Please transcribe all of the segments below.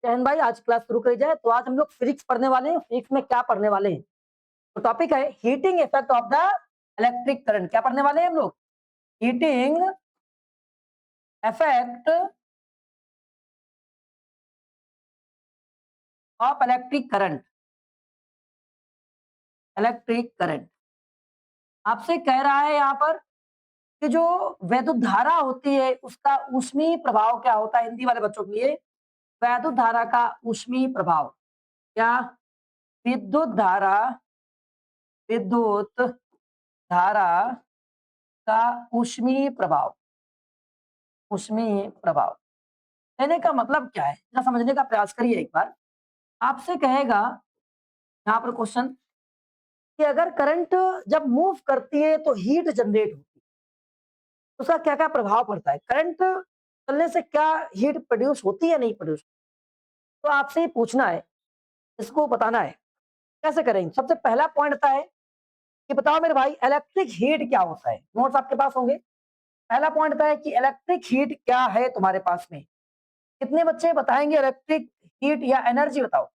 चैन भाई आज क्लास शुरू करी जाए। तो आज हम लोग फिजिक्स पढ़ने वाले हैं। फिजिक्स में क्या पढ़ने वाले हैं? तो टॉपिक है heating effect of the electric current. क्या पढ़ने वाले हैं हम लोग? Heating effect of electric current. Electric current आपसे कह रहा है यहाँ पर कि जो वैद्युत धारा होती है उसका ऊष्मीय प्रभाव क्या होता है। हिंदी वाले बच्चों के लिए वैद्युत धारा का ऊष्मीय प्रभाव क्या? विद्युत धारा विद्युत धारा का ऊष्मीय प्रभाव। ऊष्मीय प्रभाव कहने का मतलब क्या है, जरा समझने का प्रयास करिए एक बार। आपसे कहेगा यहाँ पर क्वेश्चन कि अगर करंट जब मूव करती है तो हीट जनरेट होती है, तो उसका क्या क्या प्रभाव पड़ता है? करंट चलने से क्या हीट प्रोड्यूस होती है, नहीं प्रोड्यूस? तो आपसे ही पूछना है, इसको बताना है। कैसे करेंगे? सबसे पहला पॉइंट आता है कि बताओ मेरे भाई इलेक्ट्रिक हीट क्या होता है। नोट्स आपके पास होंगे। पहला पॉइंट आता है कि इलेक्ट्रिक हीट क्या है तुम्हारे पास में। कितने बच्चे बताएंगे इलेक्ट्रिक हीट या एनर्जी? बताओ।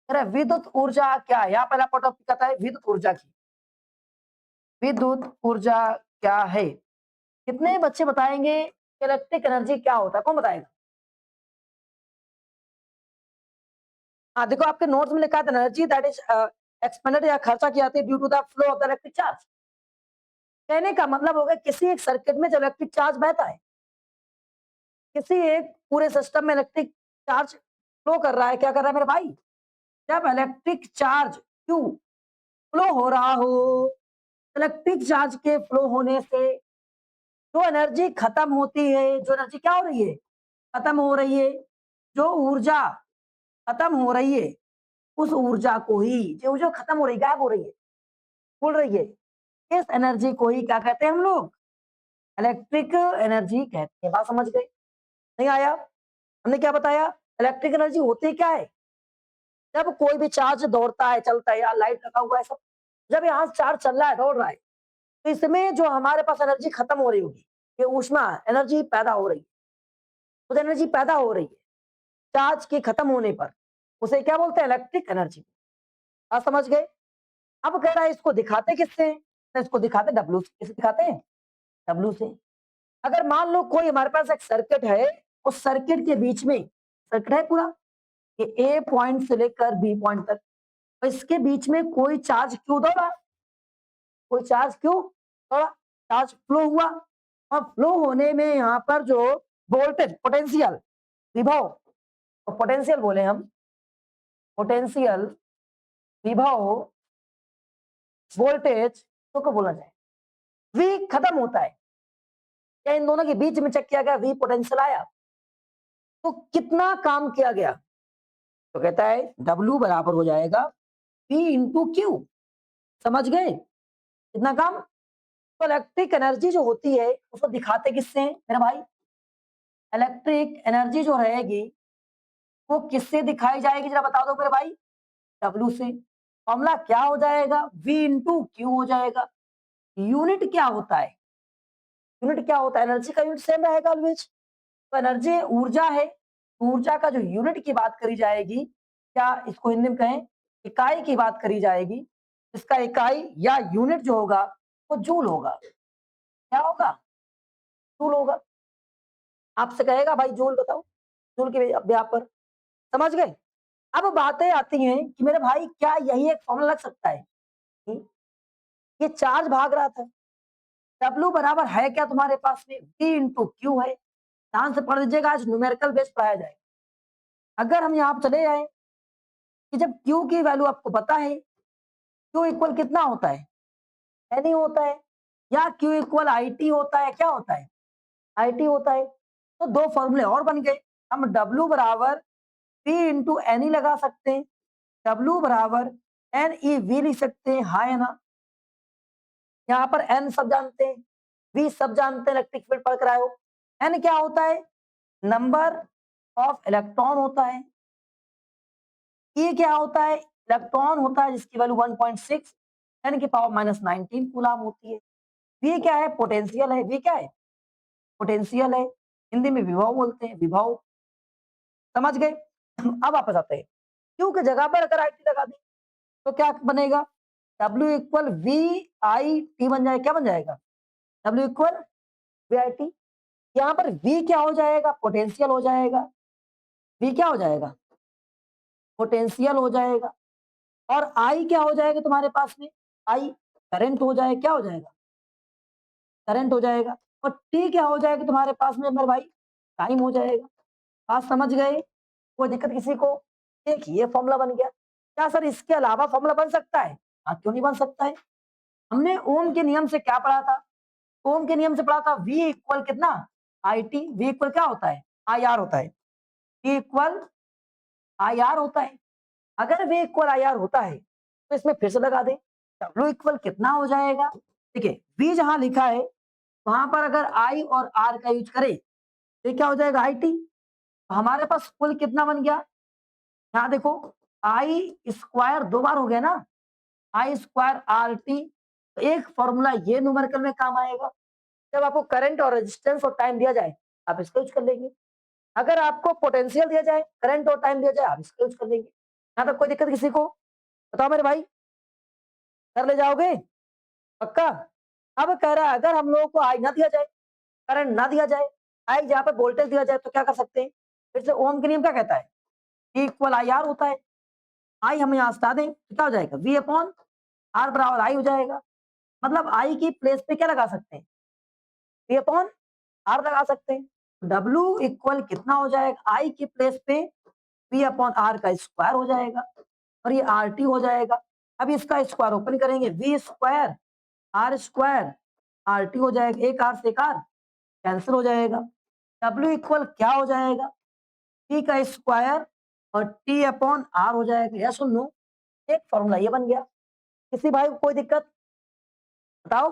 अरे विद्युत ऊर्जा क्या है? यहाँ पहला टॉपिक आता है विद्युत ऊर्जा की। विद्युत ऊर्जा क्या है? कितने बच्चे बताएंगे इलेक्ट्रिक एनर्जी क्या होता है? कौन बताएगा? हाँ देखो, आपके नोट्स में लिखा है एनर्जी दैट इज एक्सपेंडेड या खर्चा की जाती है due to the flow of the electric charge. कहने का मतलब होगा किसी एक सर्किट में जब इलेक्ट्रिक चार्ज बहता है, किसी एक पूरे सिस्टम में इलेक्ट्रिक चार्ज फ्लो कर रहा है। क्या कर रहा है मेरे भाई? जब इलेक्ट्रिक चार्ज क्यू फ्लो हो रहा हो, इलेक्ट्रिक चार्ज के फ्लो होने से जो एनर्जी खत्म होती है, जो एनर्जी क्या हो रही है? खत्म हो रही है। जो ऊर्जा खत्म हो रही है, उस ऊर्जा को ही, जो खत्म हो रही है, गायब हो रही है, उड़ रही है, इस एनर्जी को ही क्या कहते हैं हम लोग? इलेक्ट्रिक एनर्जी कहते हैं। बात समझ गए? नहीं आया? हमने क्या बताया? इलेक्ट्रिक एनर्जी होती क्या है? जब कोई भी चार्ज दौड़ता है, चलता है, या लाइट लगा हुआ है सब, जब यहाँ चार्ज चल रहा है, दौड़ रहा है, तो इसमें जो हमारे पास एनर्जी खत्म हो रही होगी, ये ऊष्मा एनर्जी पैदा हो रही है। तो एनर्जी पैदा हो रही है चार्ज के खत्म होने पर, उसे क्या बोलते हैं? Electric energy. बात समझ गए? अब कह रहा है इसको दिखाते किससे हैं? तो इसको दिखाते डब्ल्यू से। किससे दिखाते हैं? डब्ल्यू से। अगर मान लो कोई हमारे पास एक सर्किट है, उस सर्किट के बीच में सर्किट है पूरा, ये ए पॉइंट से लेकर बी पॉइंट तक, और इसके बीच में कोई चार्ज क्यों दौड़ा? कोई चार्ज क्यों दौड़ा? चार्ज फ्लो हुआ, और फ्लो होने में यहाँ पर जो वोल्टेज, पोटेंशियल, विभव, और पोटेंशियल बोले हम, पोटेंशियल, विभव, वोल्टेज, तो बोला जाए वी खत्म होता है, या इन दोनों के बीच में चेक किया गया, वी पोटेंशियल आया, तो कितना काम किया गया? तो कहता है W बराबर हो जाएगा P इंटू क्यू। समझ गए? कितना काम? तो इलेक्ट्रिक एनर्जी जो होती है उसको दिखाते किससे हैं मेरे भाई? इलेक्ट्रिक एनर्जी जो रहेगी वो किससे दिखाई जाएगी, जरा बता दो मेरे भाई? W से। फॉर्मूला क्या हो जाएगा? V इंटू क्यू हो जाएगा। यूनिट क्या होता है? यूनिट क्या होता है? एनर्जी का यूनिट सेम रहेगा ऑलवेज। तो एनर्जी ऊर्जा है, ऊर्जा का जो यूनिट की बात करी जाएगी, क्या इसको हिंदी में कहें इकाई की बात करी जाएगी, इसका इकाई या यूनिट जो होगा वो जूल होगा। क्या होगा? जूल होगा। आपसे कहेगा भाई जूल बताओ, जूल के ब्याह पर। समझ गए? अब बातें आती हैं कि मेरे भाई क्या यही एक फॉर्मूला लग सकता है कि ये चार्ज भाग रहा था, W बराबर है क्या तुम्हारे पास में? V इंटू क्यू है। ध्यान से पढ़ लीजिएगा, आज न्यूमेरिकल बेस पढ़ाया जाए। अगर हम यहाँ पर चले जाए कि जब Q की वैल्यू आपको पता है, Q इक्वल कितना होता है? N ही होता है, या Q इक्वल IT होता है? क्या होता है? IT होता है। तो दो फॉर्मूले और बन गए। हम W बराबर P इंटू एन ही लगा सकते हैं, W बराबर एन ई वी लिख सकते हैं। हाँ या ना? यहाँ पर N सब जानते हैं, V सब जानते हैं, इलेक्ट्रिक फील्ड पढ़ कर आए हो। N क्या होता है? नंबर ऑफ इलेक्ट्रॉन होता है। E क्या होता है? इलेक्ट्रॉन होता है जिसकी वैल्यू 1.6 10 की पावर -19 कूलम होती है। V क्या है? पोटेंशियल है। V क्या है? पोटेंशियल है। हिंदी में विभव बोलते हैं, विभव। समझ गए? अब वापस आते हैं, क्यू की जगह पर अगर IT लगा दें तो क्या बनेगा? W इक्वल VIT बन जाएगा। क्या बन जाएगा? W equal VIT। यहाँ पर V क्या हो जाएगा? पोटेंशियल हो जाएगा। V क्या हो जाएगा? पोटेंशियल हो जाएगा। और I क्या हो जाएगा तुम्हारे पास में? I करंट हो जाएगा। क्या हो जाएगा? करंट हो जाएगा। और T क्या हो जाएगा तुम्हारे पास में मेरे भाई? टाइम हो जाएगा। बात समझ गए? कोई दिक्कत किसी को? एक ये फॉर्मूला बन गया। क्या सर इसके अलावा फॉर्मूला बन सकता है? हाँ, क्यों नहीं बन सकता है? हमने ओम के नियम से क्या पढ़ा था? ओम के नियम से पढ़ा था V इक्वल कितना? IT। V इक्वल क्या होता है? IR होता है। V इक्वल IR होता है। अगर V इक्वल IR होता है तो इसमें फिर से लगा दें, W इक्वल कितना हो जाएगा? देखिए V जहां लिखा है वहां पर अगर I और R का यूज करें तो क्या हो जाएगा? IT। हमारे पास कुल कितना बन गया? यहाँ देखो I स्क्वायर 2 बार हो गया ना, I स्क्वायर RT। एक फॉर्मूला ये न्यूमेरिकल में काम आएगा। जब आपको करंट और रेजिस्टेंस और टाइम दिया जाए आप इसका यूज कर लेंगे। अगर आपको पोटेंशियल दिया जाए, करंट और टाइम दिया जाए, आप इसका यूज कर लेंगे। यहाँ तक कोई दिक्कत किसी को? बताओ मेरे भाई, कर ले जाओगे? पक्का? अब कह रहा है अगर हम लोगों को आई ना दिया जाए, करंट ना दिया जाए, आई जहाँ पे वोल्टेज दिया जाए तो क्या कर सकते हैं? फिर से ओम के नियम क्या कहता है? E इक्वल IR होता है। आई हम यहाँ हटा दें तो क्या हो जाएगा? V अपॉन R बराबर I हो जाएगा। मतलब आई की प्लेस पे क्या लगा सकते हैं? V अपॉन R लगा सकते हैं। W इक्वल कितना हो जाएगा? I की प्लेस पे V अपॉन R का स्क्वायर हो जाएगा और ये RT हो जाएगा। अब इसका स्क्वायर ओपन करेंगे, V square R square RT हो जाएगा। एक R से एक R कैंसिल हो जाएगा। W इक्वल क्या हो जाएगा? T का स्क्वायर और T अपॉन R हो जाएगा। या सुन लो, एक फॉर्मूला ये बन गया। किसी भाई को कोई दिक्कत? बताओ।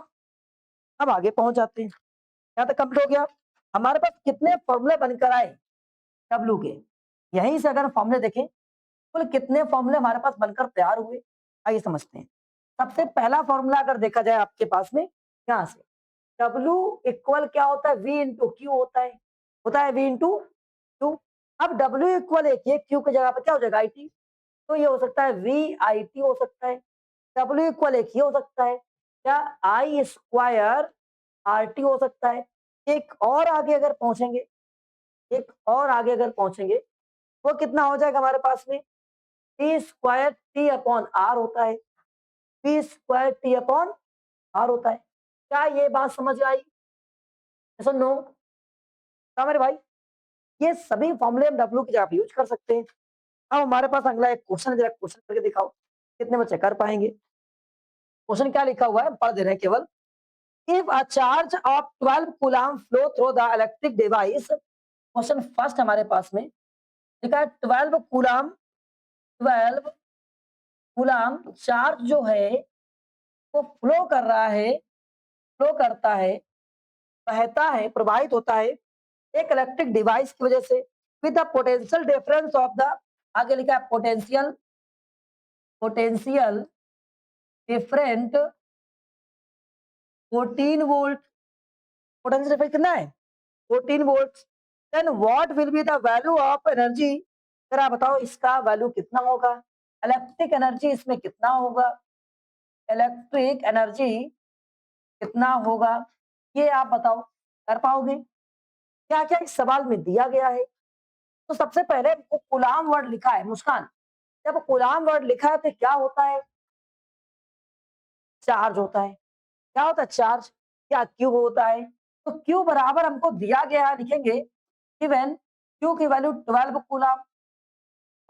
अब आगे पहुंच जाते हैं। यहाँ तक कंप्लीट हो गया। हमारे पास कितने फॉर्मूले बनकर आए W के? यहीं से अगर फॉर्मूले देखें कुल कितने फॉर्मूले हमारे पास बनकर तैयार हुए, आइए समझते हैं। सबसे पहला फॉर्मूला अगर देखा जाए आपके पास में यहाँ से, W इक्वल क्या होता है? V इंटू क्यू होता है V इंटू क्यू। अब W इक्वल एक ये क्यू की जगह पर क्या हो जाएगा? IT। तो ये हो सकता है VIT हो सकता है। W इक्वल एक ये हो सकता है क्या? I स्क्वायर RT हो सकता है। एक और आगे अगर पहुंचेंगे, एक और आगे अगर पहुंचेंगे वो कितना हो जाएगा हमारे पास में? P square T upon R होता है। P square T upon R होता है। क्या ये बात समझ आई? नो? क्या मेरे भाई, ये सभी फॉर्मूले हम W की जगह पे यूज कर सकते हैं। अब हमारे पास अगला एक क्वेश्चन है, जरा क्वेश्चन करके दिखाओ कितने बच्चे कर पाएंगे। क्वेश्चन क्या लिखा हुआ है पढ़ दे रहे हैं केवल। If a charge of 12 coulomb flow through the electric device, question first हमारे पास में लिखा है 12 कूलम, 12 कूलम चार्ज जो है वो फ्लो कर रहा है, फ्लो करता है, बहता है, प्रवाहित होता है एक इलेक्ट्रिक डिवाइस की वजह से with the potential difference of the, आगे लिखा है potential, potential different 14 volt. Potential difference कितना है? 14 volt. Then what will be the value of energy, जरा बताओ इसका वैल्यू कितना होगा? इलेक्ट्रिक एनर्जी इसमें कितना होगा? इलेक्ट्रिक एनर्जी कितना होगा? ये आप बताओ, कर पाओगे? क्या क्या इस सवाल में दिया गया है? तो सबसे पहले कूलाम वर्ड लिखा है। मुस्कान, जब कूलाम वर्ड लिखा है तो क्या होता है? चार्ज होता है। क्या होता है? चार्ज। क्या क्यू होता है? तो क्यू बराबर हमको दिया गया है, लिखेंगे गिवन क्यू की वैल्यू 12 कूलाम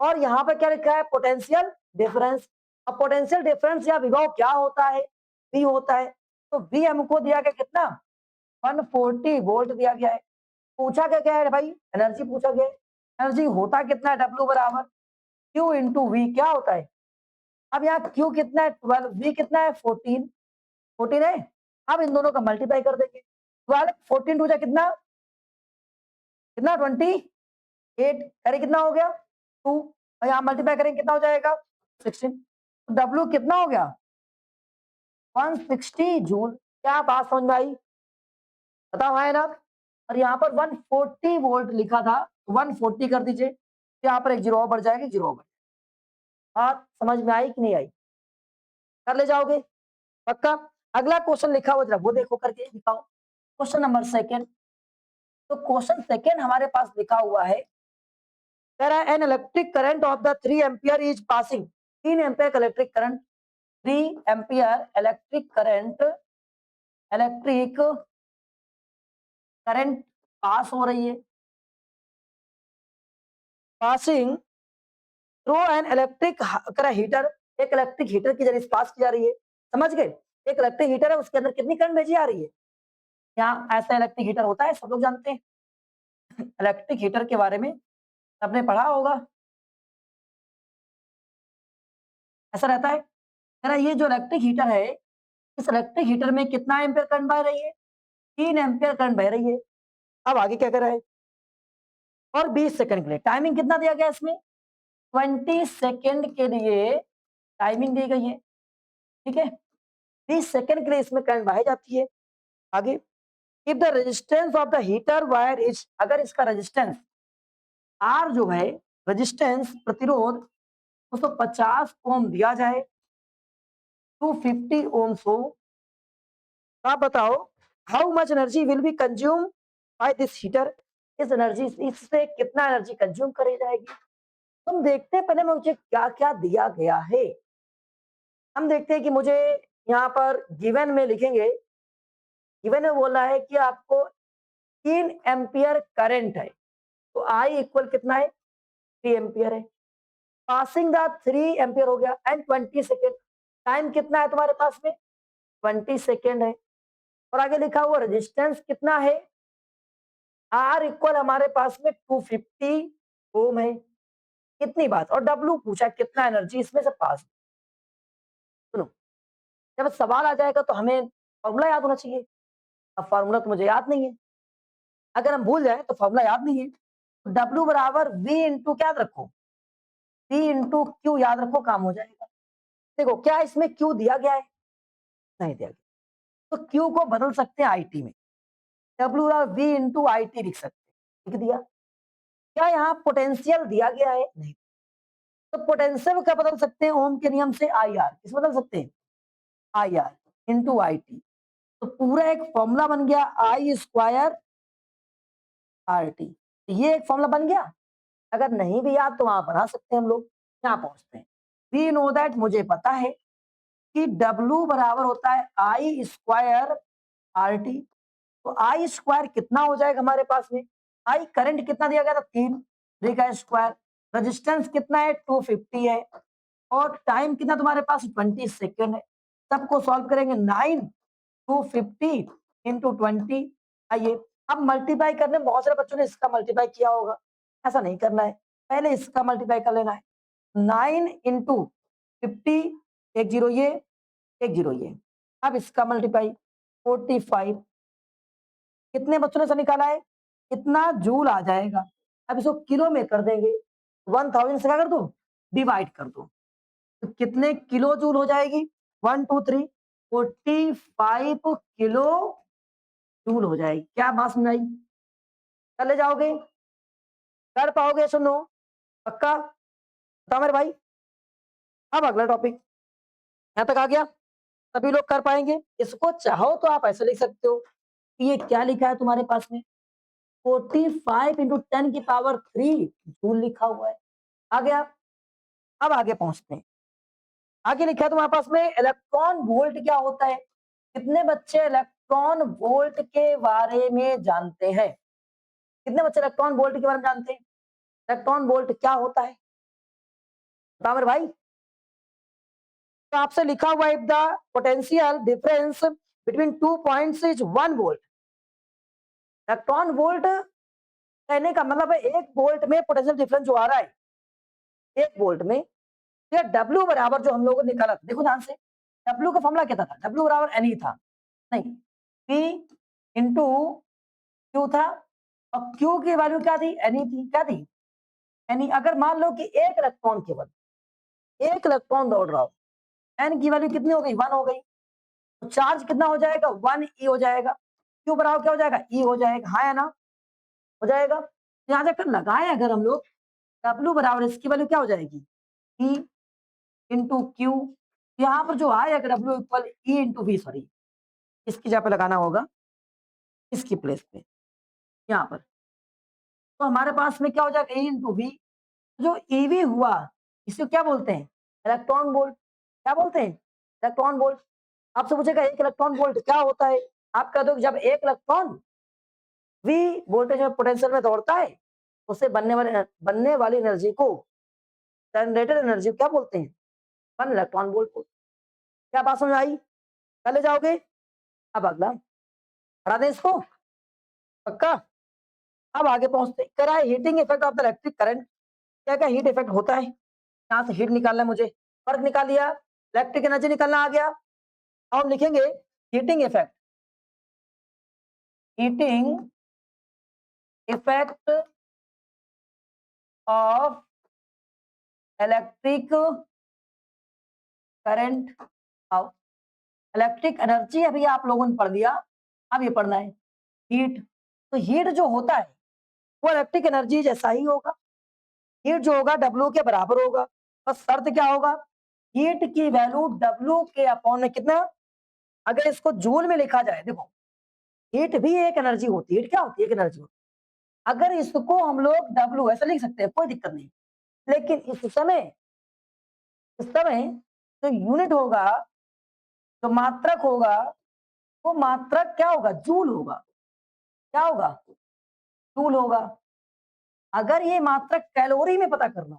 और यहाँ पर क्या लिखा है? Potential difference. अब पोटेंशियल डिफरेंस या विभव क्या होता है? V होता है। तो V हमको दिया गया कितना? 140 वोल्ट दिया गया है। पूछा क्या क्या है भाई? एनर्जी पूछा गया है। एनर्जी होता कितना है? W बराबर Q इंटू V। क्या होता है? अब यहाँ Q कितना है? 12, V कितना है? 14, 14 है। अब इन दोनों का मल्टीप्लाई कर देंगे। 12 14 टू जा कितना? कितना? 28। अरे कितना हो गया? 2। और यहाँ मल्टीप्लाई करेंगे कितना हो जाएगा? 16। तो W कितना हो गया? 160 जूल। क्या बात समझ में आई? बताओ है ना? और यहाँ पर 140 वोल्ट लिखा था, 140 कर दीजिए। यहाँ पर एक जीरो और बढ़ जाएगी, जीरो और बढ़ जाएगी। बात समझ में आई कि नहीं आई? कर ले जाओगे पक्का? अगला क्वेश्चन लिखा हुआ जरा वो देखो करके दिखाओ। Question number second. तो क्वेश्चन सेकंड हमारे पास लिखा हुआ है, कह रहा है an electric current of the 3 ampere is passing. 3 ampere का electric current, 3 ampere electric current pass हो रही है, passing through an electric heater. एक इलेक्ट्रिक हीटर की जरिए पास की जा रही है, समझ गए? एक इलेक्ट्रिक हीटर है, उसके अंदर कितनी करंट भेजी जा रही है? यहाँ ऐसा इलेक्ट्रिक हीटर होता है, सब लोग जानते हैं। इलेक्ट्रिक हीटर के बारे में आपने पढ़ा होगा, ऐसा रहता है। कह रहा ये जो इलेक्ट्रिक हीटर है, इस इलेक्ट्रिक हीटर में कितना एम्पियर करंट बह रही है? 3 एम्पियर करंट बह रही है। अब आगे क्या कर रहा है? और 20 सेकंड के लिए टाइमिंग कितना दिया गया इसमें? 20 सेकंड के लिए टाइमिंग दी गई है, ठीक है। 20 सेकंड के लिए इसमें करंट बहाई जाती है। आगे, if the resistance of the heater wire is, अगर इसका रेजिस्टेंस आर जो है, रेजिस्टेंस प्रतिरोध उसको 50 ओम दिया जाए, 250 ओम्स हो, तो आप बताओ how much energy will be consume by this heater. इस एनर्जी, इससे कितना एनर्जी कंज्यूम करी जाएगी? तुम देखते हैं पहले मुझे क्या क्या दिया गया है। हम देखते हैं कि मुझे यहाँ पर गिवन में लिखेंगे, गिवन में बोला है कि आपको 3 एम्पियर करंट है, तो आई इक्वल कितना है? 3 एम्पियर है। पासिंग द 3 एम्पियर हो गया एंड 20 सेकेंड। टाइम कितना है तुम्हारे पास में? 20 सेकेंड है। और आगे लिखा हुआ रेजिस्टेंस कितना है? आर इक्वल हमारे पास में 250 ओम है। कितनी बात, और डब्ल्यू पूछा कितना एनर्जी इसमें से पास। सुनो, जब सवाल आ जाएगा तो हमें फॉर्मूला याद होना चाहिए। अब फॉर्मूला तो मुझे याद नहीं है, अगर हम भूल जाए तो फॉर्मूला याद नहीं है। डब्ल्यू बराबर वी इंटू क्या याद रखो? वी इंटू क्यू याद रखो, काम हो जाएगा। देखो क्या इसमें क्यू दिया गया है? नहीं दिया गया, तो क्यू को बदल सकते हैं आईटी में, W we into I T लिख सकते हैं, लिख दिया। क्या यहाँ पोटेंशियल दिया गया है? नहीं। तो पोटेंशियल क्या बदल सकते हैं? ओम के नियम से आई आर, किस बदल सकते हैं? I R into I T. तो पूरा एक फॉर्मूला बन गया आई स्क्वायर आर टी। ये एक फॉर्मूला बन गया। अगर नहीं भी याद तो वहां बना सकते हैं हम लोग। यहाँ पहुंचते हैं, वी नो दैट, मुझे पता है कि W बराबर होता है आई स्क्वायर आर टी। तो आई स्क्वायर कितना हो जाएगा हमारे पास में? आई करंट कितना दिया गया था? 3 का स्क्वायर। रेजिस्टेंस कितना है? 250 है। और टाइम कितना तुम्हारे पास? 20 सेकेंड है। सबको सॉल्व करेंगे, 9 250 इंटू 20। आइए अब मल्टीप्लाई करने में बहुत सारे बच्चों ने इसका मल्टीप्लाई किया होगा, ऐसा नहीं करना है, पहले इसका मल्टीप्लाई कर लेना है। 9 इंटू 50, एक जीरो ये, एक जीरो ये। अब इसका मल्टीप्लाई 45, कितने बच्चों ने से निकाला है? कितना जूल आ जाएगा? अब इसको किलो में कर देंगे, 1000 से क्या कर दो? डिवाइड कर दो, तो कितने किलो जूल हो जाएगी? 1 2 3 45 किलो जूल हो जाएगी। क्या बात समझ आई? कर ले जाओगे? कर पाओगे? सुनो पक्का, बताओ मेरे भाई। अब अगला टॉपिक यहां तक आ गया, सभी लोग कर पाएंगे। इसको चाहो तो आप ऐसे लिख सकते हो, ये क्या लिखा है तुम्हारे पास में? 45 इंटू 10 की पावर 3 जूल लिखा हुआ है। आ गया। अब आगे पहुंचते हैं, आगे लिखा है तुम्हारे पास में इलेक्ट्रॉन वोल्ट क्या होता है? कितने बच्चे इलेक्ट्रॉन वोल्ट के बारे में जानते हैं? कितने बच्चे इलेक्ट्रॉन वोल्ट के बारे में जानते हैं? इलेक्ट्रॉन वोल्ट क्या होता है, बताओ मेरे भाई। तो आपसे लिखा हुआ है the potential difference between 2 points is 1 volt. Electron volt कहने का मतलब है एक वोल्ट में पोटेंशियल डिफरेंस जो आ रहा है, एक वोल्ट में। ये डब्ल्यू बराबर जो हम लोगों ने निकाला, देखो ध्यान से, डब्ल्यू का फॉर्मूला क्या था? डब्ल्यू बराबर एन ई था, नहीं, पी इंटू क्यू था। और क्यू की वैल्यू क्या थी? एन ई थी। क्या थी? N E. अगर मान लो कि एक इलेक्ट्रॉन, केवल एक इलेक्ट्रॉन दौड़ रहा हो, एन की वैल्यू कितनी हो गई? 1 हो गई। तो चार्ज कितना हो जाएगा? 1 ई हो जाएगा। क्यू बराबर क्या हो जाएगा? ई हो जाएगा। हाँ या ना? हो जाएगा। यहाँ जाकर लगाए अगर हम लोग, W बराबर इसकी वैल्यू क्या हो जाएगी, E इंटू क्यू। यहाँ पर जो आएगा W equal E into V, sorry इसकी जगह पे लगाना होगा, इसकी प्लेस पे यहाँ पर। तो हमारे पास में क्या हो जाएगा, E इंटू वी। जो ईवी हुआ इसे क्या बोलते हैं, इलेक्ट्रॉन वोल्ट। क्या बोलते हैं, इलेक्ट्रॉन वोल्ट। आपसे पूछेगा एक इलेक्ट्रॉन वोल्ट क्या होता है, आप कह दो कि जब एक इलेक्ट्रॉन वी वोल्टेज में पोटेंशियल में दौड़ता है, उससे बनने वाली एनर्जी को, जनरेटेड एनर्जी क्या बोलते हैं, 1 इलेक्ट्रॉन वोल्ट को। क्या बात समझ आई, कर ले जाओगे। अब अगला हटा दें इसको, पक्का। अब आगे पहुंचते करा है heating effect of the electric current. क्या क्या हीट इफेक्ट होता है, यहाँ से हीट निकालना है मुझे, फर्क निकाल लिया, इलेक्ट्रिक एनर्जी निकालना आ गया। अब हम लिखेंगे heating effect, heating effect of electric current of electric energy. अभी आप लोगों ने पढ़ लिया, अब ये पढ़ना है हीट। तो हीट जो होता है वो इलेक्ट्रिक एनर्जी जैसा ही होगा। हीट जो होगा W के बराबर होगा, बस शर्त क्या होगा, हीट की वैल्यू W के अपॉन में कितना। अगर इसको जूल में लिखा जाए, देखो हीट भी एक एनर्जी होती है, हीट क्या होती है, एक एनर्जी होती है। अगर इसको हम लोग W ऐसा लिख सकते हैं, कोई दिक्कत नहीं। लेकिन इस समय जो यूनिट होगा, जो मात्रक होगा, वो मात्रक क्या होगा, जूल होगा। क्या होगा, जूल होगा। अगर ये मात्रक कैलोरी में पता करना,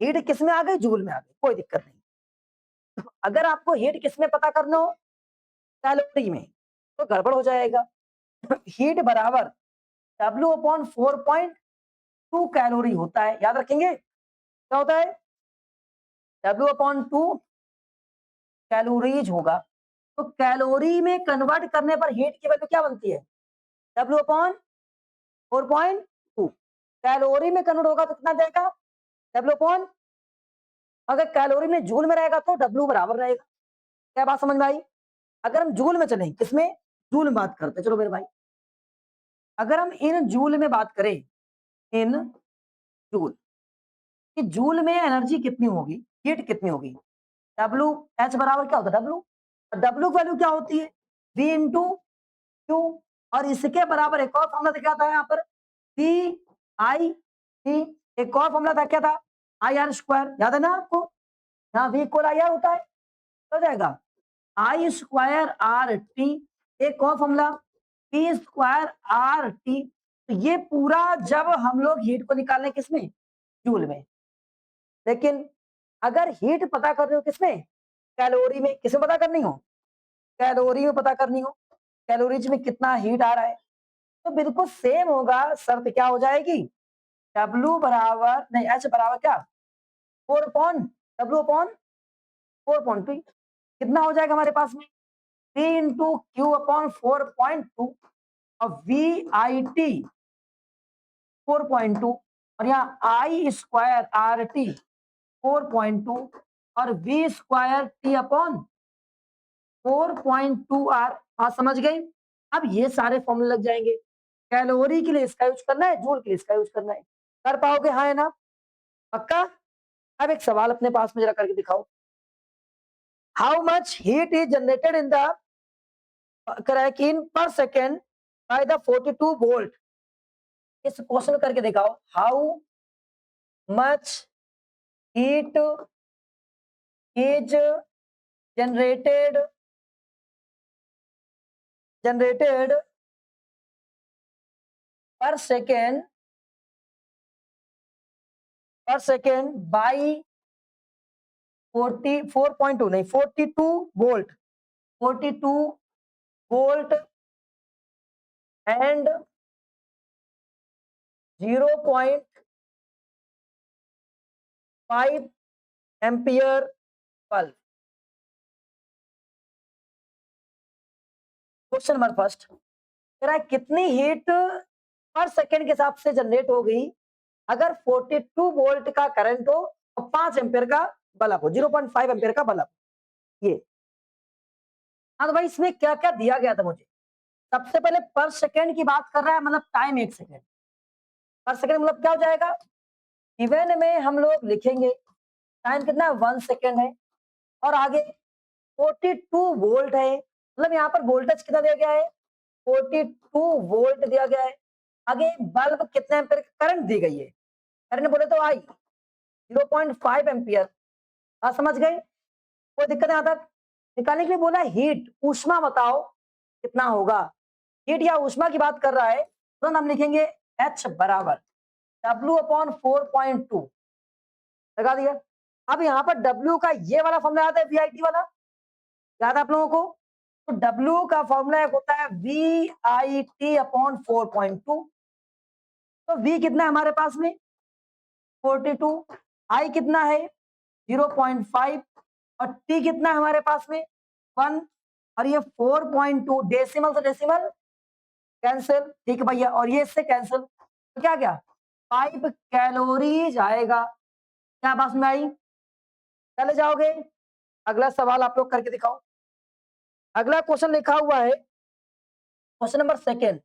हीट किस में आ गई, जूल में आ गई, कोई दिक्कत नहीं। अगर आपको हीट किस में पता करना हो, कैलोरी में, तो गड़बड़ हो जाएगा। हीट बराबर W अपॉन 4.2 कैलोरी होता है, याद रखेंगे क्या होता है, W अपॉन 2 कैलोरीज होगा। तो कैलोरी में कन्वर्ट करने पर हीट की वैल्यू क्या बनती है, W अपॉन 4.2। कैलोरी में कन्वर्ट होगा तो कितना देगा, W अपॉन, अगर कैलोरी में जूल में रहेगा तो W बराबर रहेगा। क्या बात समझ में आई। अगर हम जूल में चलें, किसमें, जूल में बात करते, चलो मेरे भाई। अगर हम इन जूल में बात करें, इन जूल, कि जूल में एनर्जी कितनी होगी, हीट कितनी होगी, डब्ल्यू एच बराबर क्या होता है, डब्ल्यू। डब्ल्यू की वैल्यू क्या होती है, वी इंटू क्यू। और इसके बराबर एक और फॉर्मूला क्या था यहाँ पर, वी आई टी। एक और फॉर्मूला था, क्या था, आई आर स्क्वायर, याद है ना आपको। यहाँ वी इक्वल आई आर होता है, हो जाएगा आई स्क्वायर आर टी। एक और formula P square R T. तो ये पूरा जब हम लोग हीट को निकालने किसमें, जूल में। लेकिन अगर हीट पता कर रहे हो किसमें, कैलोरी में, किसमें पता करनी हो, कैलोरी में पता करनी हो, कैलोरीज में कितना हीट आ रहा है, तो बिल्कुल सेम होगा। शर्त क्या हो जाएगी, W बराबर नहीं, H बराबर क्या, 4/W/4.2। कितना हो जाएगा हमारे पास में, 3 इंटू क्यू अपॉन 4.2 और वी आई टी 4.2, और यहाँ आई स्क्वायर आर टी 4.2 और v square t upon 4.2 r. हाँ समझ गए। अब ये सारे फॉर्मूले लग जाएंगे, कैलोरी के लिए इसका यूज करना है, जूल के लिए इसका यूज करना है। कर पाओगे, हाँ है ना, पक्का। अब एक सवाल अपने पास में जरा करके दिखाओ, how much heat is generated in the crack in पर सेकेंड बाय द 42 वोल्ट। इस क्वेश्चन करके दिखाओ, how much heat is generated पर सेकेंड बाई 44.2 नहीं 42 volt, 42 volt and 0.5 ampere pulse. Question number first, कितनी हीट पर सेकेंड के हिसाब से जनरेट होगी अगर 42 वोल्ट का करंट हो और 5 एम्पियर का बल्ब हो, 0.5 एम्पियर का बल्ब। ये हाँ, तो भाई इसमें क्या क्या दिया गया था मुझे। सबसे पहले पर सेकेंड की बात कर रहा है, मतलब टाइम 1 सेकेंड। पर सेकेंड मतलब क्या हो जाएगा, गिवन में हम लोग लिखेंगे टाइम कितना है 1 सेकेंड है और आगे 42 वोल्ट है, मतलब यहाँ पर वोल्टेज कितना दिया गया है 42 वोल्ट दिया गया है। आगे बल्ब कितने एम्पीयर करंट दी गई है, करंट बोले तो आई 0.5 एम्पियर। आप समझ गए, कोई दिक्कत है यहाँ तक? निकालने के लिए बोला हीट, ऊष्मा बताओ कितना होगा। हीट या ऊष्मा की बात कर रहा है, तुरंत हम लिखेंगे H बराबर W अपॉन 4.2 लगा दिया। अब यहाँ पर W का ये वाला फॉर्मूला आता है VIT वाला, याद है आप लोगों को? तो W का फॉर्मूला एक होता है VIT अपॉन 4.2। तो V कितना है हमारे पास में 42, I कितना है 0.5 और T कितना है हमारे पास में 1 और ये 4.2 डेसिमल से डेसिमल कैंसिल, ठीक है भैया, और ये इससे कैंसिल, तो क्या क्या 5 कैलोरीज आएगा। क्या बात में आई? चले जाओगे, अगला सवाल आप लोग करके दिखाओ। अगला क्वेश्चन लिखा हुआ है क्वेश्चन नंबर 2।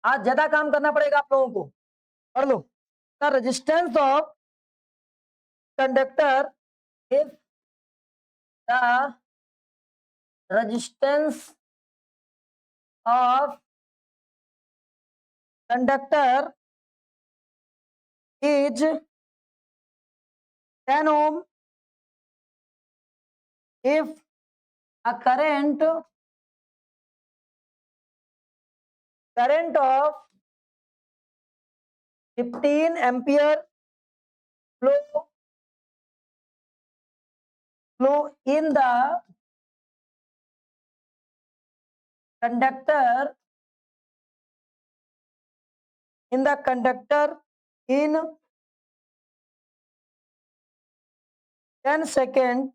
आज ज्यादा काम करना पड़ेगा आप लोगों को, पढ़ लो। The resistance of conductor if the resistance of conductor is 10 ohm if a current of 15 ampere flow in the conductor in 10 seconds,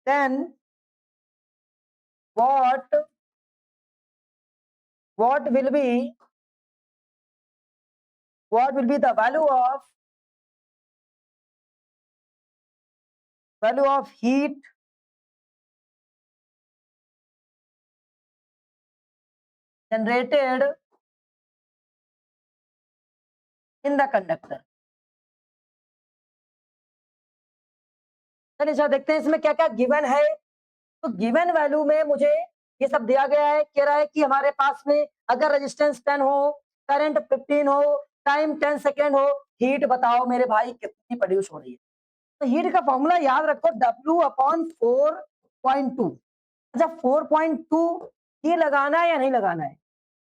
then what will be the value of heat generated in the conductor। चलिए sir देखते हैं इसमें क्या क्या given है। तो given value में मुझे ये सब दिया गया है, कह रहा है कि हमारे पास में अगर रेजिस्टेंस 10 हो, करंट 15 हो, टाइम 10 सेकेंड हो, हीट बताओ मेरे भाई कितनी प्रोड्यूस हो रही है। तो हीट का फॉर्मूला याद रखो W अपॉन 4.2। अच्छा 4.2 ये लगाना है या नहीं लगाना है,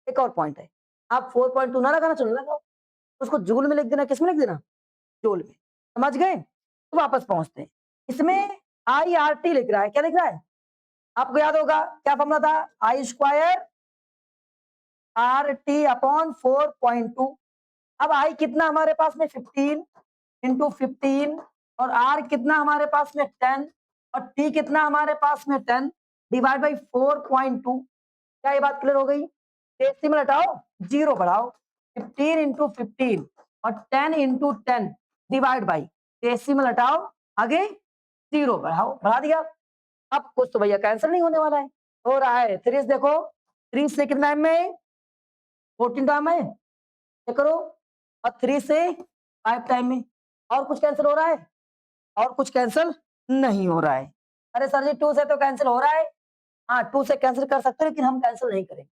एक और पॉइंट है, आप 4.2 ना लगाना चलो लगाओ, उसको जूल में लिख देना, किसमें लिख देना जूल में, समझ गए? तो वापस पहुंचते हैं, इसमें IRT लिख रहा है, क्या लिख रहा है आपको याद होगा क्या फॉर्मूला था, I स्क्वायर RT अपॉन 4.2। अब I कितना हमारे पास में 15 इंटू 15 और R कितना हमारे पास में 10 और T कितना हमारे पास में 10 डिवाइड बाई 4.2। क्या ये बात क्लियर हो गई? डेसिमल हटाओ, जीरो बढ़ाओ, 15 इंटू 15 और 10 इंटू 10 डिवाइड बाई डेसिमल हटाओ, आगे जीरो बढ़ाओ, बढ़ा दिया। अब कुछ तो भैया कैंसिल नहीं होने वाला है, हो रहा है 3 देखो, 3 से कितना टाइम में 14 टाइम में चेक करो, और 3 से 5 टाइम में, और कुछ कैंसिल हो रहा है और कुछ कैंसिल नहीं हो रहा है। अरे सर जी 2 से तो कैंसिल हो रहा है, हाँ 2 से कैंसिल कर सकते हो लेकिन हम कैंसिल नहीं करेंगे।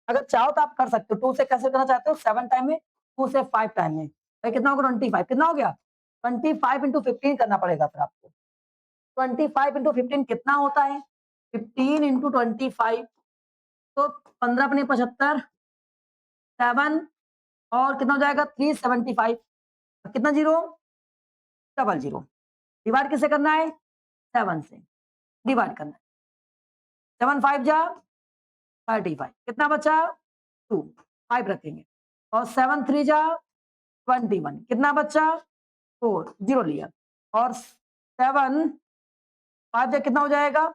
अगर चाहो तो आप कर सकते हो, 2 से कैंसिल करना चाहते हो 7 टाइम में, 2 से 5 टाइम में, तो कितना होगा 25, कितना हो गया 25 इंटू 15 करना पड़ेगा फिर आपको। 25 इंटू 15 कितना होता है 15 इंटू 25, तो 15 अपने 75, 7 और कितना हो जाएगा 375, कितना जीरो 00, डिवाइड किससे करना है 7 से डिवाइड करना है, 7 5 जा 35, कितना बचा 2, 5 रखेंगे और 7 3 जा 21, कितना बचा 4, 0 लिया और 7 5 जा कितना हो जाएगा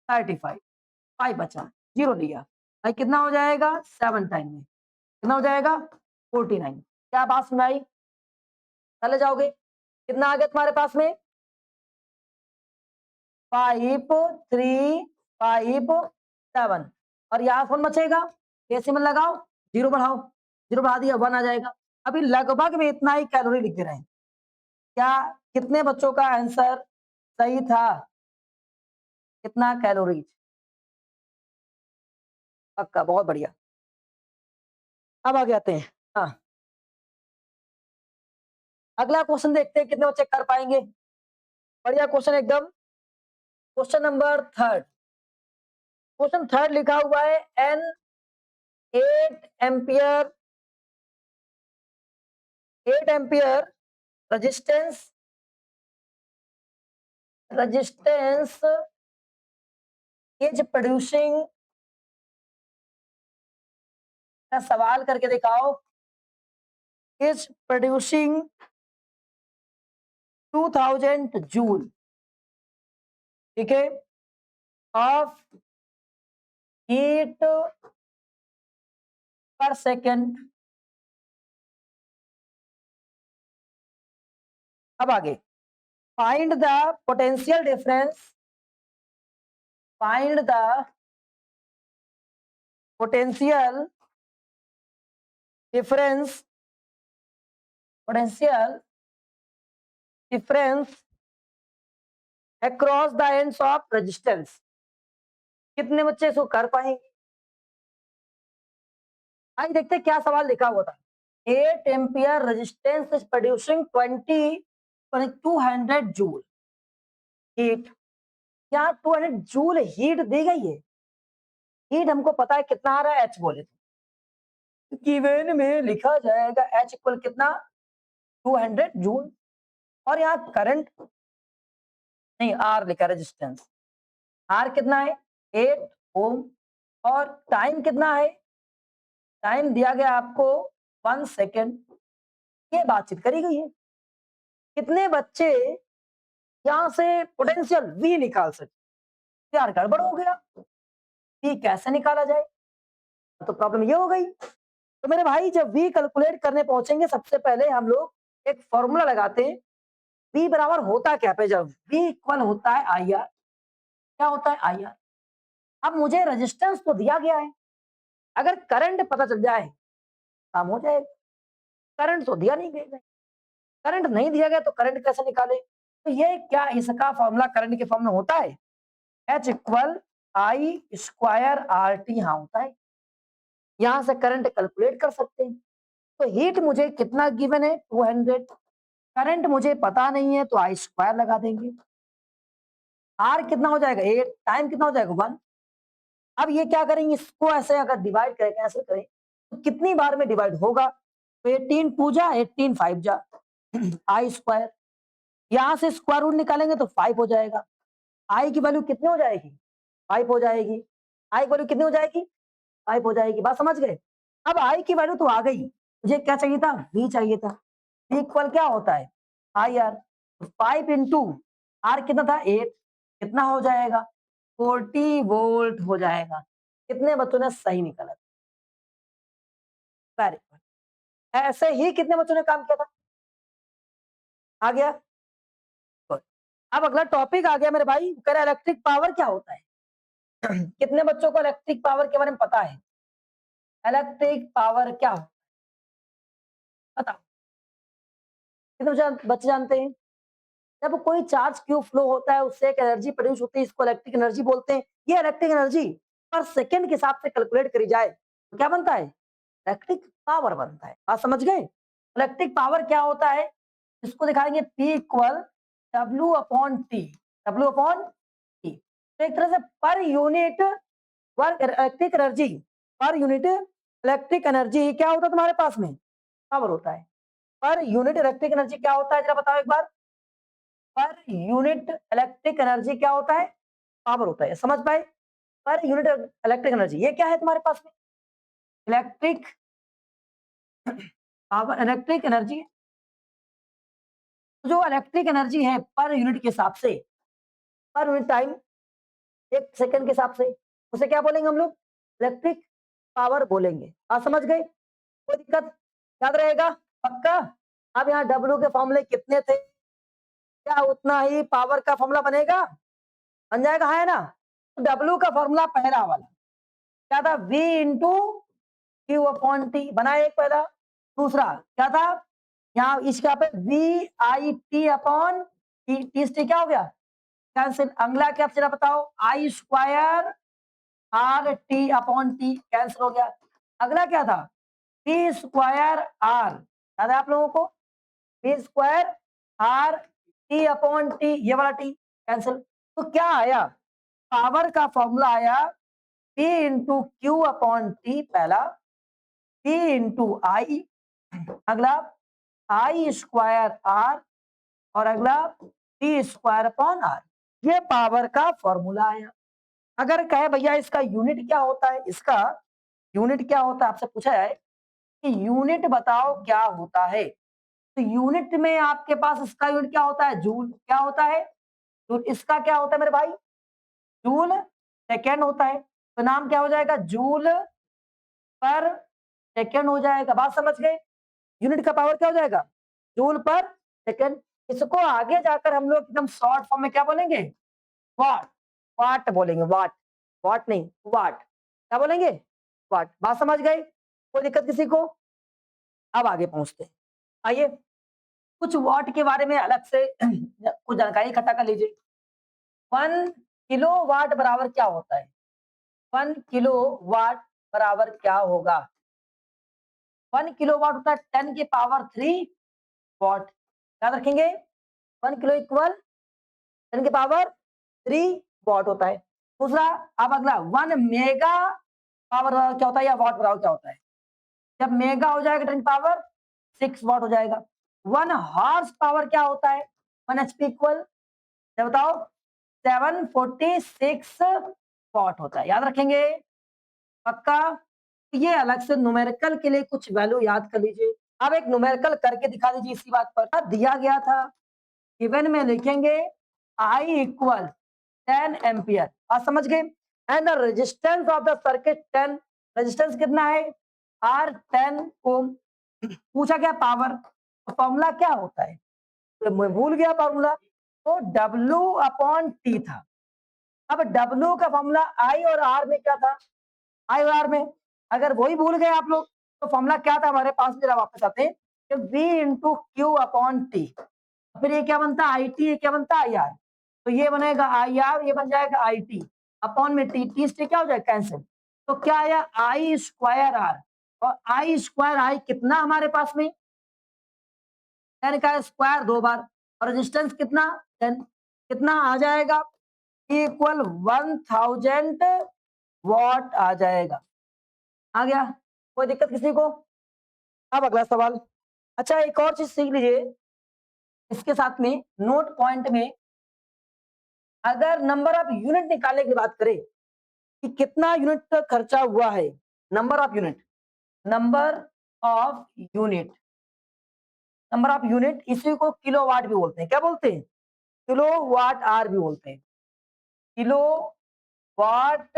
35, 5 बचा 0 लिया भाई, कितना हो जाएगा 7 टाइम में कितना हो जाएगा 49। क्या बात सुनाई? चले जाओगे, कितना आ गया तुम्हारे पास में 5 3 5 7 और यहाँ फोन बचेगा, डेसिमल लगाओ, जीरो बढ़ाओ, जीरो बढ़ा दिया 1 आ जाएगा, अभी लगभग में इतना ही कैलोरी लिख दे रहे हैं। क्या कितने बच्चों का आंसर सही था? कितना कैलोरीज? पक्का, बहुत बढ़िया। अब आगे आते हैं। हाँ, अगला क्वेश्चन देखते हैं कितने बच्चे कर पाएंगे। बढ़िया क्वेश्चन एकदम। Question number third. Question third लिखा हुआ है an 8 ampere resistance is producing, सवाल करके दिखाओ, इज प्रोड्यूसिंग 2000 जूल, ठीक है, ऑफ हीट पर सेकेंड। अब आगे, find the potential difference, find the potential difference, potential difference across the ends of resistance. कितने बच्चे इसको कर पाएंगे? आइए देखते हैं क्या सवाल लिखा हुआ था। 8 ampere resistance is producing 200 joule heat. यहाँ 200 जूल हीट दी गई है। हीट हमको पता है कितना आ रहा है, एच बोले तो गिवन में लिखा जाएगा एच इक्वल कितना, 200 जूल। और यहाँ करंट नहीं, आर लिखा, रेजिस्टेंस आर कितना है, 8 ओम। और टाइम कितना है, टाइम दिया गया आपको 1 सेकेंड। ये बातचीत करी गई है। कितने बच्चे यहां से पोटेंशियल वी निकाल सकते? यार गड़बड़ हो गया, वी कैसे निकाला जाए? तो प्रॉब्लम ये हो गई। तो मेरे भाई जब वी कैलकुलेट करने पहुंचेंगे, सबसे पहले हम लोग एक फॉर्मूला लगाते हैं। वी बराबर होता क्या पे, जब वी इक्वल होता है आई आर। क्या होता है, आई आर। अब मुझे रेजिस्टेंस तो दिया गया है, अगर करंट पता चल जाए काम हो जाएगा। करंट तो दिया नहीं गया, करंट नहीं दिया गया तो करंट कैसे निकाले? तो ये क्या, इसका फॉर्मूला करंट के फॉर्म में होता है, एच इक्वल आई स्क्वायर आर टी। हाँ होता है। यहां से करंट कैलकुलेट कर सकते हैं। तो हीट मुझे कितना गिवन है, 200। करंट मुझे पता नहीं है तो आई स्क्वायर लगा देंगे। आर कितना हो जाएगा, 8। टाइम कितना हो जाएगा, 1। अब ये क्या करेंगे, इसको ऐसे अगर डिवाइड करें, कैसे करें, तो कितनी बार में डिवाइड होगा, तो 18 पूजा 18 5 जा आई स्क्वायर। यहां से स्क्वायर रूट निकालेंगे तो 5 हो जाएगा। आई की वैल्यू कितनी हो जाएगी, 5 हो जाएगी। आई की वैल्यू कितनी हो जाएगी, 5 हो जाएगी। बात समझ गए? अब आई की वैल्यू तो आ गई, मुझे क्या चाहिए था, वी चाहिए था। वी इक्वल क्या होता है, आई आर। 5 इंटू आर कितना था, 8। कितना हो जाएगा, 40 वोल्ट हो जाएगा। कितने बच्चों ने सही निकाला? Very good. ऐसे ही कितने बच्चों ने काम किया था? आ गया। Good. अब अगला टॉपिक आ गया मेरे भाई, कह रहा इलेक्ट्रिक पावर क्या होता है। कितने बच्चों को इलेक्ट्रिक पावर के बारे में पता है? इलेक्ट्रिक पावर क्या हो, बताओ। कितने बच्चे जानते हैं? जब कोई चार्ज क्यूब फ्लो होता है, उससे एक एनर्जी प्रोड्यूस होती है, इसको इलेक्ट्रिक एनर्जी बोलते हैं। ये इलेक्ट्रिक एनर्जी पर सेकंड के हिसाब से कैलकुलेट करी जाए तो क्या बनता है, इलेक्ट्रिक पावर बनता है। बात समझ गए? इलेक्ट्रिक पावर क्या होता है, इसको दिखाएंगे P equal W upon T. W upon T. तो एक तरह से per unit work electric energy, per unit electric energy क्या होता है तुम्हारे पास में, पावर होता है। पर यूनिट इलेक्ट्रिक एनर्जी क्या होता है, जरा बताओ एक बार। पर यूनिट इलेक्ट्रिक एनर्जी क्या होता है, पावर होता है। समझ पाए? पर यूनिट इलेक्ट्रिक एनर्जी ये क्या है तुम्हारे पास में, इलेक्ट्रिक पावर, इलेक्ट्रिक एनर्जी। जो इलेक्ट्रिक एनर्जी है पर यूनिट के हिसाब से, पर यूनिट टाइम, एक सेकंड के हिसाब से, उसे क्या बोलेंगे हम लोग, इलेक्ट्रिक पावर बोलेंगे। आप समझ गए? कोई दिक्कत, याद रहेगा पक्का? अब यहाँ डब्ल्यू के फॉर्मूले कितने थे, क्या उतना ही पावर का फॉर्मूला बनेगा, बन जाएगा, है ना? तो डब्ल्यू का फॉर्मूला पहला वाला क्या था, v into Q upon T. बना एक पहला दूसरा क्या था, यहाँ इसका पे V I T upon T, T क्या हो गया, कैंसिल। अगला क्या चला बताओ, I square R T upon T, cancel हो गया। अगला क्या था, टी स्क्वायर आर, याद है आप लोगों को, T square R T upon T, ये वाला टी कैंसिल। तो क्या आया, पावर का फॉर्मूला आया P into Q upon T, पहला P इंटू आई, अगला आई स्क्वायर आर, और अगला टी स्क्वायर अपॉन आर, ये पावर का फॉर्मूला आया। अगर कहे भैया इसका यूनिट क्या होता है, इसका यूनिट क्या होता है, आपसे पूछा है कि यूनिट बताओ क्या होता है, तो यूनिट में आपके पास इसका यूनिट क्या होता है, जूल। क्या होता है, जूल। इसका क्या होता है मेरे भाई, जूल सेकेंड होता है, तो नाम क्या हो जाएगा, जूल पर सेकेंड हो जाएगा। बात समझ गए, यूनिट का पावर क्या हो जाएगा, जूल पर सेकेंड। इसको आगे जाकर हम लोग एकदम शॉर्ट फॉर्म में क्या बोलेंगे, वाट, वाट बोलेंगे, वाट, वाट नहीं वाट, क्या बोलेंगे, वाट। बात समझ गए, कोई दिक्कत किसी को। अब आगे पहुंचते हैं, आइए कुछ वाट के बारे में अलग से कुछ जानकारी इकट्ठा कर लीजिए। 1 किलो वाट बराबर क्या होता है, 1 किलो वाट बराबर क्या होगा, 1 किलो वाट होता है 10 की पावर 3 वाट, याद रखेंगे। 1 किलो इक्वल 10 की पावर 3 वाट होता है। दूसरा, अब अगला 1 मेगा पावर क्या होता है, या वाट बराबर क्या होता है, जब मेगा हो जाएगा 10 की पावर 6 वाट हो जाएगा। 1 हॉर्स पावर क्या होता है, 1 HP इक्वल, जब बताओ 746 वाट होता है, याद रखेंगे पक्का। ये अलग से न्यूमेरिकल के लिए कुछ वैल्यू याद कर लीजिए। अब एक न्यूमेरिकल करके दिखा दीजिए, इसी बात पर दिया गया था, गिवन में लिखेंगे आई इक्वल 10 एम्पियर, आप समझ गए। And the resistance of the circuit 10, resistance कितना है, आर 10 ओम। पूछा गया पावर, तो फॉर्मूला क्या होता है, तो मैं भूल गया फॉर्मूला, तो W अपॉन टी था। अब W का फॉर्मूला आई और आर में क्या था, आई और आर में, अगर वही भूल गए आप लोग, तो फॉर्मूला क्या था हमारे पास, जरा वापस आते हैं, कि V into Q upon T, फिर ये क्या बनता है आई टी, ये क्या बनता है आई आर, तो ये बनेगा आई आर, ये बन जाएगा आई टी अपॉन में टी, टी से क्या हो जाएगा कैंसिल, तो क्या आया आई स्क्वायर आर, और आई स्क्वायर आई कितना हमारे पास में 10 का स्क्वायर 2 बार, और रेजिस्टेंस कितना 10, कितना आ जाएगा इक्वल 1000 वाट आ जाएगा। आ गया, कोई दिक्कत किसी को। अब अगला सवाल, अच्छा एक और चीज सीख लीजिए इसके साथ में, नोट पॉइंट में अगर नंबर ऑफ यूनिट निकालने की बात करें कि कितना यूनिट खर्चा हुआ है, number of unit, number of unit, number of unit, इसी को किलोवाट भी बोलते हैं, क्या बोलते हैं, किलोवाट आर भी बोलते हैं, किलोवाट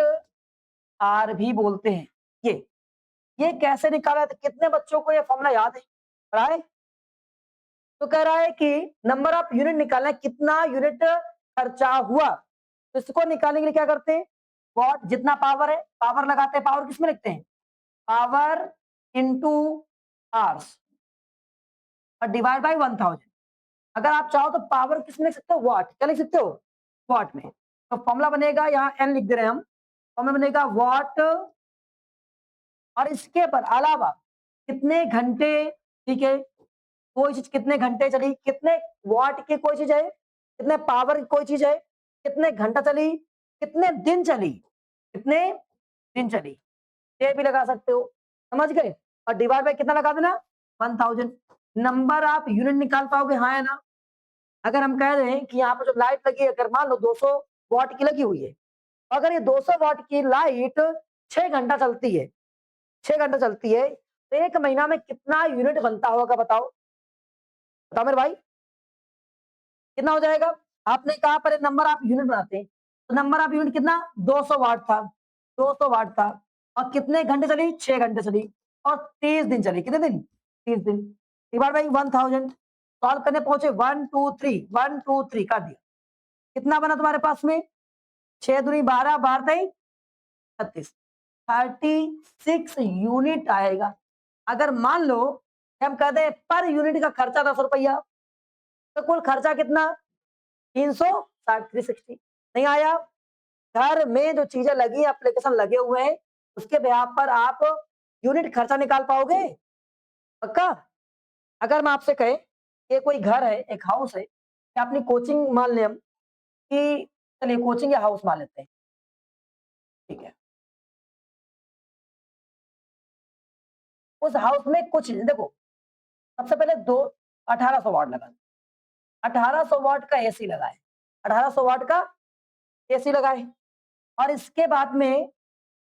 आर भी बोलते हैं। ये कैसे निकाला था, कितने बच्चों को ये फॉर्मूला याद है, पढ़ा है? तो कह रहा है कि नंबर ऑफ यूनिट निकालना है, कितना यूनिट खर्चा हुआ, तो इसको निकालने के लिए क्या करते हैं, वॉट, जितना पावर है पावर लगाते हैं, पावर किसमें लिखते हैं, पावर इंटू आवर्स और डिवाइड बाय 1000। अगर आप चाहो तो पावर किसमें लिख सकते हो, वॉट, क्या लिख सकते हो, वॉट में। तो फॉर्मूला बनेगा, यहाँ एन लिख दे रहे हैं हम, फॉर्मूला बनेगा वॉट, और इसके पर अलावा कितने घंटे, ठीक है, कोई चीज कितने घंटे चली, कितने वाट की कोई चीज है, कितने पावर की कोई चीज है, कितने घंटा चली, कितने दिन चली, कितने दिन चली, ये भी लगा सकते हो, समझ गए। और डिवाइड बाय कितना लगा देना 1000। नंबर आप यूनिट निकाल पाओगे, हाँ है ना। अगर हम कह रहे हैं कि यहाँ पर जो लाइट लगी है, अगर मान लो 200 वाट की लगी हुई है, अगर ये 200 वाट की लाइट 6 घंटा चलती है, 6 घंटा चलती है, तो 1 महीना में कितना यूनिट बनता होगा, बताओ बताओ मेरे भाई, कितना हो जाएगा। आपने कहा पर नंबर ऑफ यूनिट बनाते हैं, तो नंबर ऑफ यूनिट कितना 200 वाट था, 200 वाट था, और कितने घंटे चली, 6 घंटे चली, और 30 दिन चली, कितने दिन, 30 दिन, डिवाइड बाई 1000। सॉल्व करने पहुंचे 1 2 3, 1 2 3 कर दिया, कितना बना तुम्हारे पास में, 6 दूनी 12, 12 तेई 36, 36 यूनिट आएगा। अगर मान लो हम कहते हैं पर यूनिट का खर्चा 10 रुपया, तो कुल खर्चा कितना 360 360 नहीं आया। घर में जो चीजें लगी एप्लीकेशन लगे हुए हैं उसके ब्याह पर आप यूनिट खर्चा निकाल पाओगे पक्का। अगर मैं आपसे कहे कि कोई घर है एक हाउस है या अपनी कोचिंग मान लें हम कि चलिए कोचिंग या हाउस मान लेते हैं, ठीक है। उस हाउस में कुछ देखो, सबसे पहले दो 1800 वाट लगा, 1800 वाट का एसी लगाए, 1800 वाट का एसी लगाए, और इसके बाद में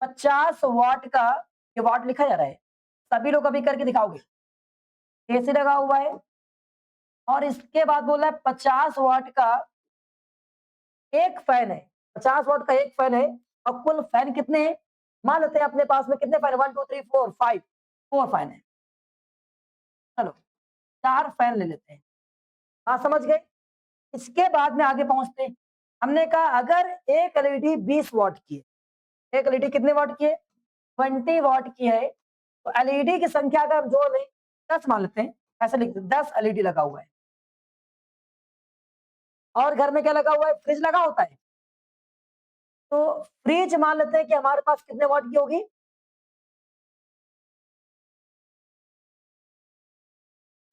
50 वाट का, ये वाट लिखा जा रहा है, सभी लोग अभी करके दिखाओगे। एसी लगा हुआ है और इसके बाद बोला है 50 वाट का एक फैन है, 50 वाट का एक फैन है, और कुल फैन कितने हैं मान लेते हैं अपने पास में कितने फैन, 1 2 3 4 5 4 फैन है, चलो 4 फैन ले लेते हैं। हाँ समझ गए। इसके बाद में आगे पहुंचते हैं। हमने कहा अगर एक एलईडी 20 वाट की है, एक एलईडी कितने वाट की है 20 वाट की है, तो एलईडी की संख्या अगर हम जोड़ लें 10 मान लेते हैं, ऐसे लिखते हैं 10 एलईडी लगा हुआ है। और घर में क्या लगा हुआ है, फ्रिज लगा होता है, तो फ्रिज मान लेते हैं कि हमारे पास कितने वाट की होगी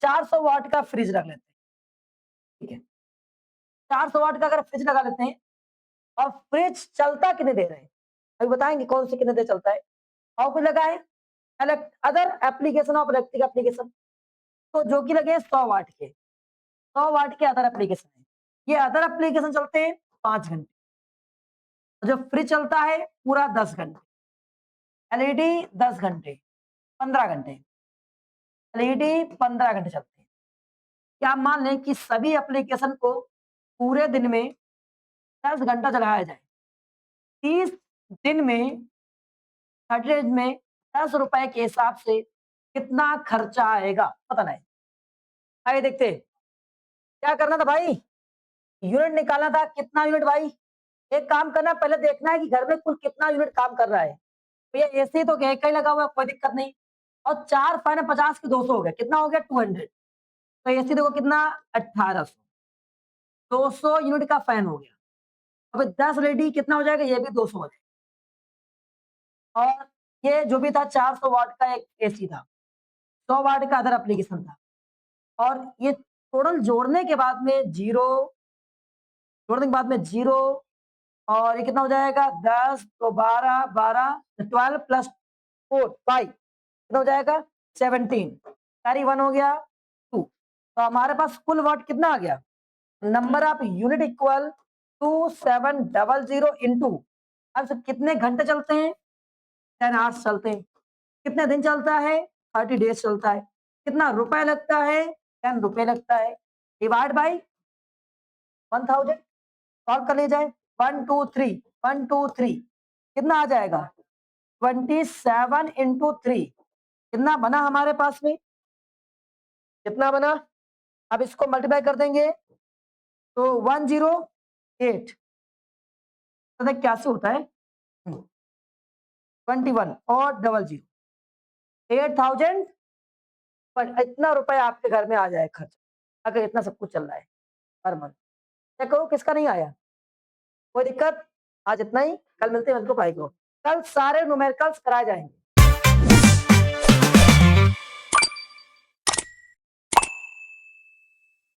400 वाट का फ्रिज रख लेते हैं, ठीक है। 400 वाट का अगर फ्रिज लगा लेते हैं, और फ्रिज चलता कितने देर है अभी बताएंगे कौन से कितने देर चलता है। और कुछ लगा है other application of electric application, तो जो कि लगे 100 वाट के, 100 वाट के अदर एप्लीकेशन है। ये अदर एप्लीकेशन चलते हैं 5 घंटे, जो फ्रिज चलता है पूरा 10 घंटे, एलईडी 10 घंटे, 15 घंटे, एलईडी 15 घंटे चलते हैं। क्या आप मान लें कि सभी एप्लीकेशन को पूरे दिन में 10 घंटा चलाया जाए, 30 दिन में 30 डेज में 10 रुपए के हिसाब से कितना खर्चा आएगा पता नहीं। आइए देखते हैं। क्या करना था भाई, यूनिट निकालना था, कितना यूनिट भाई, एक काम करना पहले देखना है कि घर में कुल कितना यूनिट काम कर रहा है। तो ये एसी तो एक ही लगा हुआ है कोई दिक्कत नहीं, और 4 फैन 50 के 200 हो गया, कितना हो गया 200। तो एसी देखो कितना 1800, 200 यूनिट का फैन हो गया। अब 10 रेडी कितना हो जाएगा, ये भी 200 हो जाएगा। और ये जो भी था 400 वाट का एक एसी था, 100 वाट का अदर एप्लीकेशन था, और ये टोटल जोड़ने के बाद में जीरो, जोड़ने के बाद में जीरो, और ये कितना हो जाएगा 10 तो 12 12 12 प्लस 4 5 कितना हो जाएगा 17, कैरी 1 हो गया 2। तो हमारे पास कुल वाट कितना आ गया, number of unit equal 2700 into, अब कितने घंटे चलते हैं 10 आवर्स चलते हैं, कितने दिन चलता है 30 डेज चलता है, कितना रुपए लगता है 10 रुपए लगता है, डिवाइड बाई 1000, सॉल्व कर लिया जाए 1 2 3 1 2 3 कितना आ जाएगा 27 इंटू 3, कितना बना हमारे पास में, कितना बना, अब इसको मल्टीप्लाई कर देंगे तो 108, क्या से होता है 21 और 00 8000, पर इतना रुपया आपके घर में आ जाए खर्च, अगर इतना सब कुछ चल रहा है पर मंथ। चेक करो किसका नहीं आया, कोई दिक्कत। आज इतना ही, कल मिलते हैं को भाई को, कल सारे न्यूमेरिकल्स कराए जाएंगे।